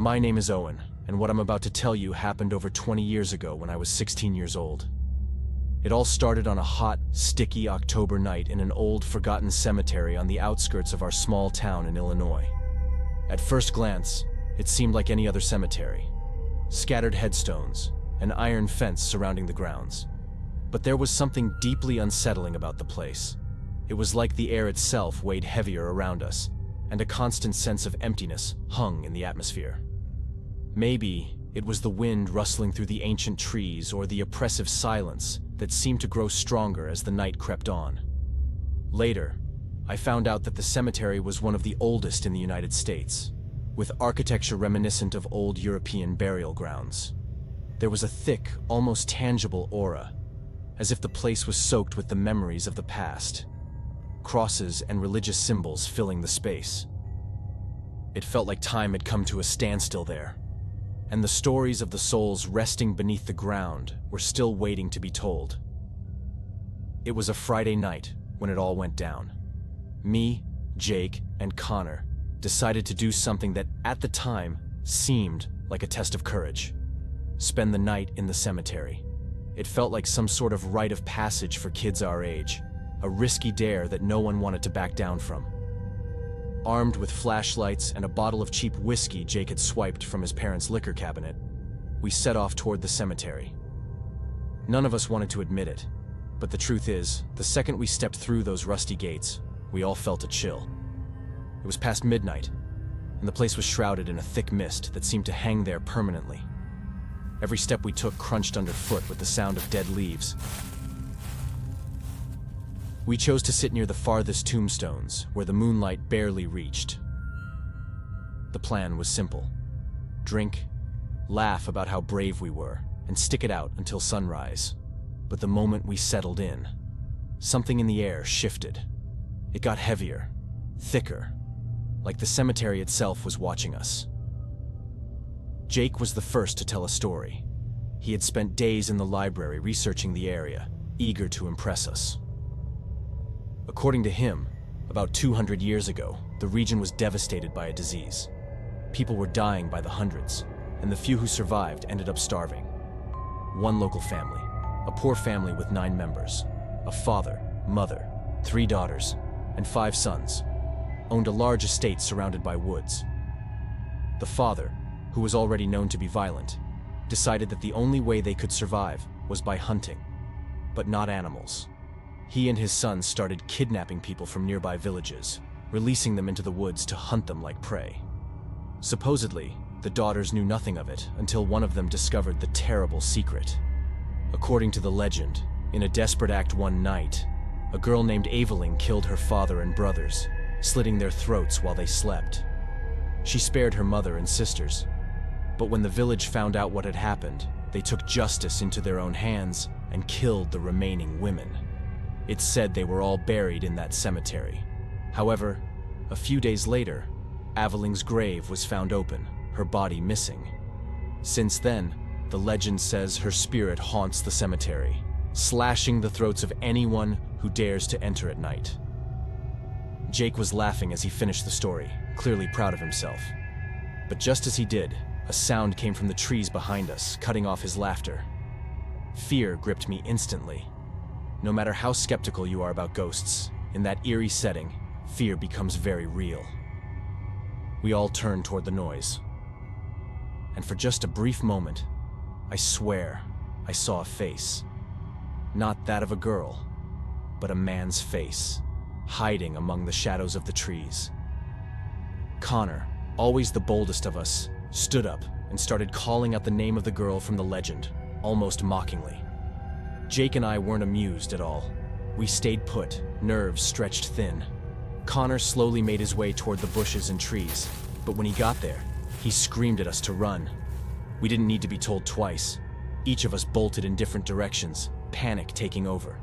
My name is Owen, and what I'm about to tell you happened over 20 years ago when I was 16 years old. It all started on a hot, sticky October night in an old, forgotten cemetery on the outskirts of our small town in Illinois. At first glance, it seemed like any other cemetery. Scattered headstones, an iron fence surrounding the grounds. But there was something deeply unsettling about the place. It was like the air itself weighed heavier around us, and a constant sense of emptiness hung in the atmosphere. Maybe it was the wind rustling through the ancient trees or the oppressive silence that seemed to grow stronger as the night crept on. Later, I found out that the cemetery was one of the oldest in the United States, with architecture reminiscent of old European burial grounds. There was a thick, almost tangible aura, as if the place was soaked with the memories of the past, crosses and religious symbols filling the space. It felt like time had come to a standstill there, and the stories of the souls resting beneath the ground were still waiting to be told. It was a Friday night when it all went down. Me, Jake, and Connor decided to do something that, at the time, seemed like a test of courage. Spend the night in the cemetery. It felt like some sort of rite of passage for kids our age, a risky dare that no one wanted to back down from. Armed with flashlights and a bottle of cheap whiskey Jake had swiped from his parents' liquor cabinet, we set off toward the cemetery. None of us wanted to admit it, but the truth is, the second we stepped through those rusty gates, we all felt a chill. It was past midnight, and the place was shrouded in a thick mist that seemed to hang there permanently. Every step we took crunched underfoot with the sound of dead leaves. We chose to sit near the farthest tombstones, where the moonlight barely reached. The plan was simple. Drink, laugh about how brave we were, and stick it out until sunrise. But the moment we settled in, something in the air shifted. It got heavier, thicker, like the cemetery itself was watching us. Jake was the first to tell a story. He had spent days in the library researching the area, eager to impress us. According to him, about 200 years ago, the region was devastated by a disease. People were dying by the hundreds, and the few who survived ended up starving. One local family, a poor family with 9 members, a father, mother, 3 daughters, and 5 sons, owned a large estate surrounded by woods. The father, who was already known to be violent, decided that the only way they could survive was by hunting, but not animals. He and his sons started kidnapping people from nearby villages, releasing them into the woods to hunt them like prey. Supposedly, the daughters knew nothing of it until one of them discovered the terrible secret. According to the legend, in a desperate act one night, a girl named Avyling killed her father and brothers, slitting their throats while they slept. She spared her mother and sisters, but when the village found out what had happened, they took justice into their own hands and killed the remaining women. It's said they were all buried in that cemetery. However, a few days later, Avyling's grave was found open, her body missing. Since then, the legend says her spirit haunts the cemetery, slashing the throats of anyone who dares to enter at night. Jake was laughing as he finished the story, clearly proud of himself. But just as he did, a sound came from the trees behind us, cutting off his laughter. Fear gripped me instantly. No matter how skeptical you are about ghosts, in that eerie setting, fear becomes very real. We all turned toward the noise. And for just a brief moment, I swear I saw a face. Not that of a girl, but a man's face, hiding among the shadows of the trees. Connor, always the boldest of us, stood up and started calling out the name of the girl from the legend, almost mockingly. Jake and I weren't amused at all. We stayed put, nerves stretched thin. Connor slowly made his way toward the bushes and trees, but when he got there, he screamed at us to run. We didn't need to be told twice. Each of us bolted in different directions, panic taking over.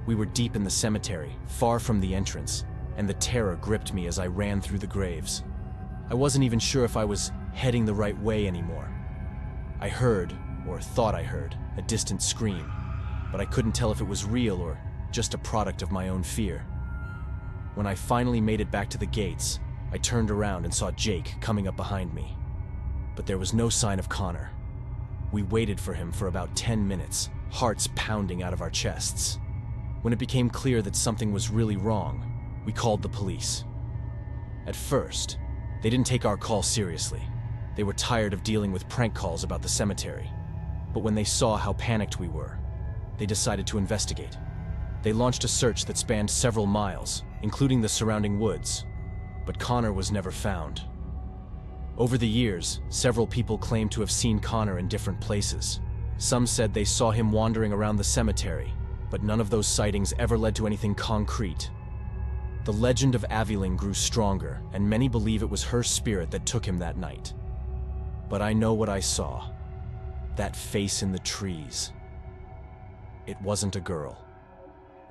We were deep in the cemetery, far from the entrance, and the terror gripped me as I ran through the graves. I wasn't even sure if I was heading the right way anymore. I heard, or thought I heard, a distant scream, but I couldn't tell if it was real or just a product of my own fear. When I finally made it back to the gates, I turned around and saw Jake coming up behind me. but there was no sign of Connor. We waited for him for about 10 minutes, hearts pounding out of our chests. When it became clear that something was really wrong, we called the police. At first, they didn't take our call seriously. They were tired of dealing with prank calls about the cemetery. But when they saw how panicked we were, they decided to investigate. They launched a search that spanned several miles, including the surrounding woods, but Connor was never found. Over the years, several people claimed to have seen Connor in different places. Some said they saw him wandering around the cemetery, but none of those sightings ever led to anything concrete. The legend of Avyling grew stronger, and many believe it was her spirit that took him that night. But I know what I saw. That face in the trees. It wasn't a girl.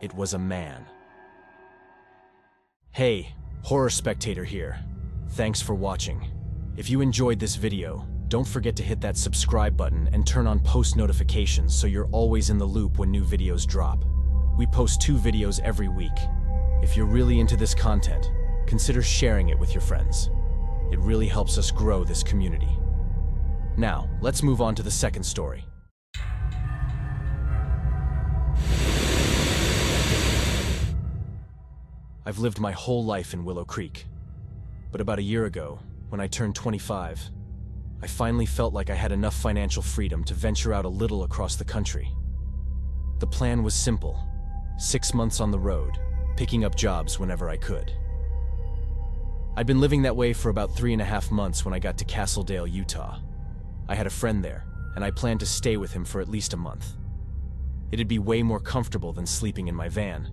It was a man. Hey, Horror Spectator here. Thanks for watching. If you enjoyed this video, don't forget to hit that subscribe button and turn on post notifications so you're always in the loop when new videos drop. We post 2 videos every week. If you're really into this content, consider sharing it with your friends. It really helps us grow this community. Now, let's move on to the second story. I've lived my whole life in Willow Creek. But about a year ago, when I turned 25, I finally felt like I had enough financial freedom to venture out a little across the country. The plan was simple: 6 months on the road, picking up jobs whenever I could. I'd been living that way for about 3.5 months when I got to Castledale, Utah. I had a friend there, and I planned to stay with him for at least a month. It'd be way more comfortable than sleeping in my van,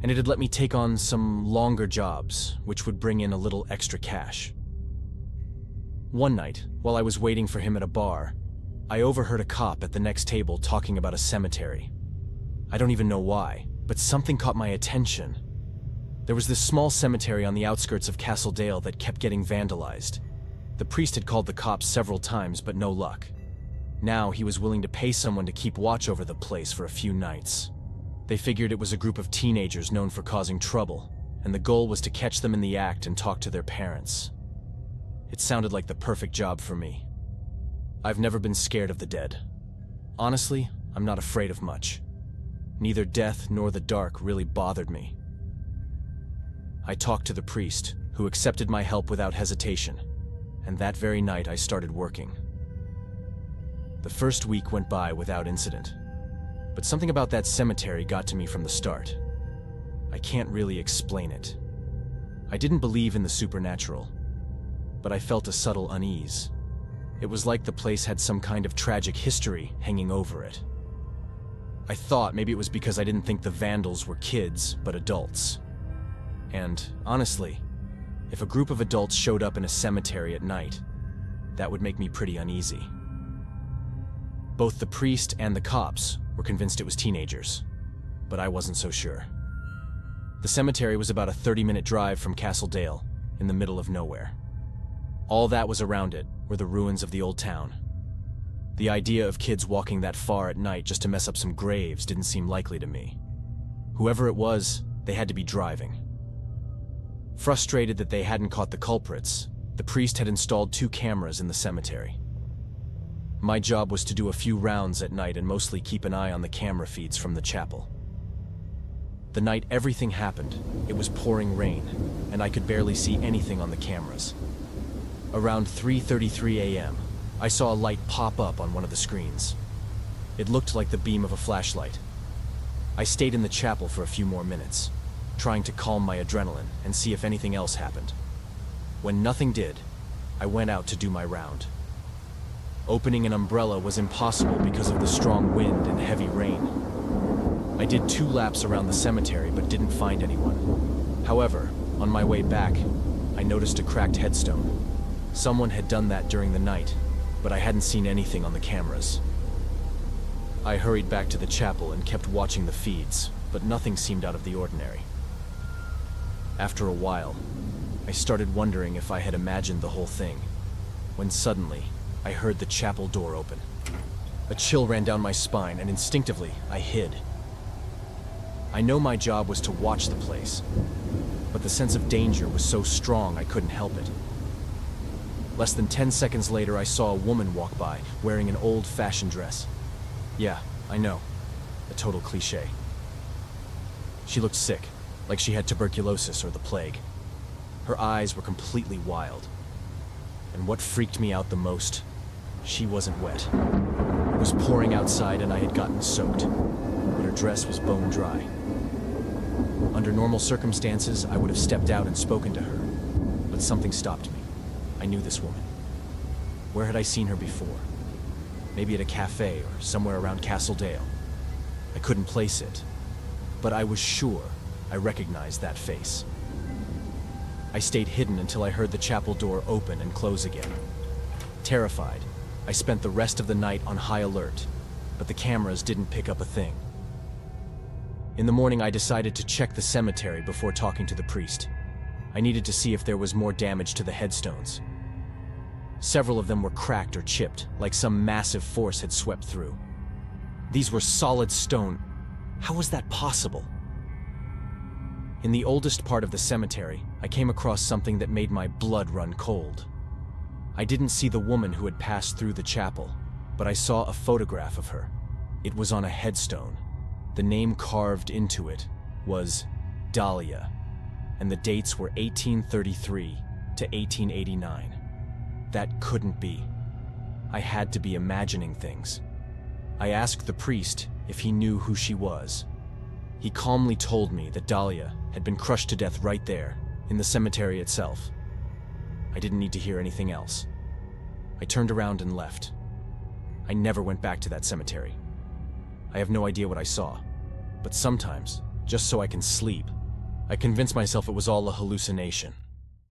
and it'd let me take on some longer jobs, which would bring in a little extra cash. One night, while I was waiting for him at a bar, I overheard a cop at the next table talking about a cemetery. I don't even know why, but something caught my attention. There was this small cemetery on the outskirts of Castledale that kept getting vandalized. The priest had called the cops several times, but no luck. Now he was willing to pay someone to keep watch over the place for a few nights. They figured it was a group of teenagers known for causing trouble, and the goal was to catch them in the act and talk to their parents. It sounded like the perfect job for me. I've never been scared of the dead. Honestly, I'm not afraid of much. Neither death nor the dark really bothered me. I talked to the priest, who accepted my help without hesitation, and that very night I started working. The first week went by without incident, but something about that cemetery got to me from the start. I can't really explain it. I didn't believe in the supernatural, but I felt a subtle unease. It was like the place had some kind of tragic history hanging over it. I thought maybe it was because I didn't think the vandals were kids, but adults. And honestly, if a group of adults showed up in a cemetery at night, that would make me pretty uneasy. Both the priest and the cops were convinced it was teenagers, but I wasn't so sure. The cemetery was about a 30-minute drive from Castledale, in the middle of nowhere. All that was around it were the ruins of the old town. The idea of kids walking that far at night just to mess up some graves didn't seem likely to me. Whoever it was, they had to be driving. Frustrated that they hadn't caught the culprits, the priest had installed 2 cameras in the cemetery. My job was to do a few rounds at night and mostly keep an eye on the camera feeds from the chapel. The night everything happened, it was pouring rain, and I could barely see anything on the cameras. Around 3:33 a.m., I saw a light pop up on one of the screens. It looked like the beam of a flashlight. I stayed in the chapel for a few more minutes, trying to calm my adrenaline and see if anything else happened. When nothing did, I went out to do my round. Opening an umbrella was impossible because of the strong wind and heavy rain. I did 2 laps around the cemetery but didn't find anyone. However, on my way back, I noticed a cracked headstone. Someone had done that during the night, but I hadn't seen anything on the cameras. I hurried back to the chapel and kept watching the feeds, but nothing seemed out of the ordinary. After a while, I started wondering if I had imagined the whole thing, when suddenly, I heard the chapel door open. A chill ran down my spine, and instinctively, I hid. I know my job was to watch the place, but the sense of danger was so strong I couldn't help it. Less than 10 seconds later, I saw a woman walk by, wearing an old-fashioned dress. Yeah, I know. A total cliché. She looked sick, like she had tuberculosis or the plague. Her eyes were completely wild. And what freaked me out the most, she wasn't wet. It was pouring outside and I had gotten soaked, but her dress was bone dry. Under normal circumstances, I would have stepped out and spoken to her, but something stopped me. I knew this woman. Where had I seen her before? Maybe at a cafe or somewhere around Castle Dale. I couldn't place it, but I was sure I recognized that face. I stayed hidden until I heard the chapel door open and close again. Terrified, I spent the rest of the night on high alert, but the cameras didn't pick up a thing. In the morning, I decided to check the cemetery before talking to the priest. I needed to see if there was more damage to the headstones. Several of them were cracked or chipped, like some massive force had swept through. These were solid stone. How was that possible? In the oldest part of the cemetery, I came across something that made my blood run cold. I didn't see the woman who had passed through the chapel, but I saw a photograph of her. It was on a headstone. The name carved into it was Dahlia, and the dates were 1833 to 1889. That couldn't be. I had to be imagining things. I asked the priest if he knew who she was. He calmly told me that Dahlia had been crushed to death right there, in the cemetery itself. I didn't need to hear anything else. I turned around and left. I never went back to that cemetery. I have no idea what I saw, but sometimes, just so I can sleep, I convince myself it was all a hallucination.